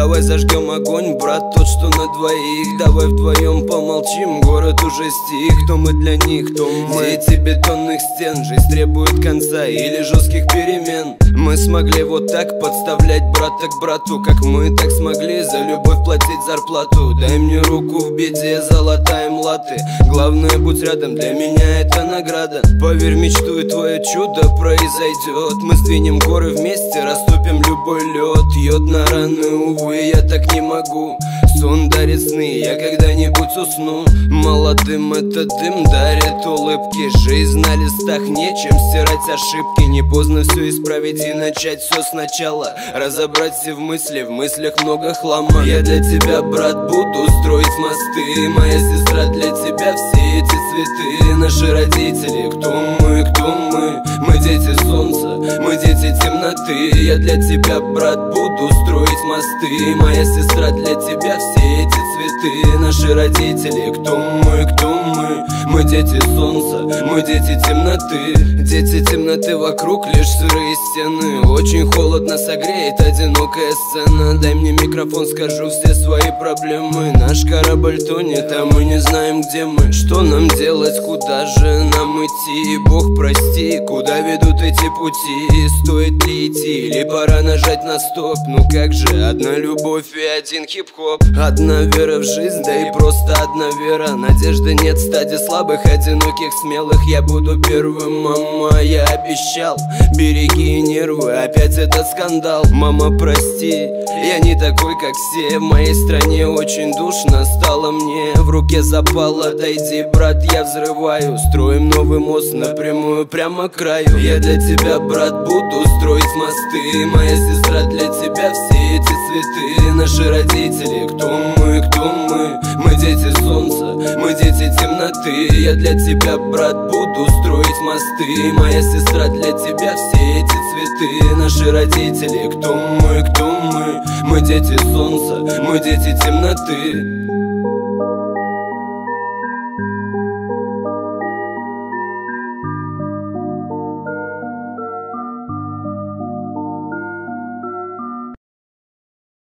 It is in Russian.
Давай зажгем огонь, брат, тот, что на двоих. Давай вдвоем помолчим, город уже стих. Кто мы для них, кто мы? Дети бетонных стен, жизнь требует конца или жестких перемен. Мы смогли вот так подставлять брата к брату, как мы так смогли за любовь платить зарплату. Дай мне руку в беде, золотая млаты. Главное, будь рядом, для меня это награда. Поверь, мечту, и твое чудо произойдет. Мы сдвинем горы вместе, растопим любой лед. Йод на раны, увы, я так не могу. Сон дарит сны, я когда-нибудь усну. Молодым этот дым дарит улыбки. Жизнь на листах, нечем стирать ошибки. Не поздно все исправить и начать все сначала. Разобрать все в мыслях много хлама. Я для тебя, брат, буду строить мосты. Моя сестра, для тебя все эти цветы. Наши родители, кто мы, кто мы? Мы дети солнца, мы дети темноты. Я для тебя, брат, буду строить мосты. Моя сестра, для тебя все эти цветы. Наши родители, кто мы, кто мы? Мы дети солнца, мы дети темноты. Дети темноты, вокруг лишь сырые стены. Очень холодно, согреет одинокая сцена. Дай мне микрофон, скажу все свои проблемы. Наш корабль тонет, а мы не знаем, где мы. Что нам делать, куда же нам идти? Бог прости, куда ведут эти пути? Стоит ли идти, или пора нажать на стоп? Ну как же, одна любовь и один хип-хоп. Одна вера в жизнь, да и просто одна вера. Надежды нет, стадия слабых, одиноких, смелых. Я буду первым, мама, я обещал. Береги нервы, опять этот скандал. Мама, прости, я не такой, как все. В моей стране очень душно стало мне. В руке запал, отойди, брат, я взрываю. Строим новый мост напрямую, прямо к краю. Я для тебя, брат, буду строить мосты. Моя сестра, для тебя все эти цветы. Наши родители, кто мы, кто мы? Мы дети солнца, мы дети темноты. Я для тебя, брат, буду строить мосты. Моя сестра, для тебя все эти цветы. Наши родители, кто мы, кто мы? Мы дети солнца, мы дети темноты.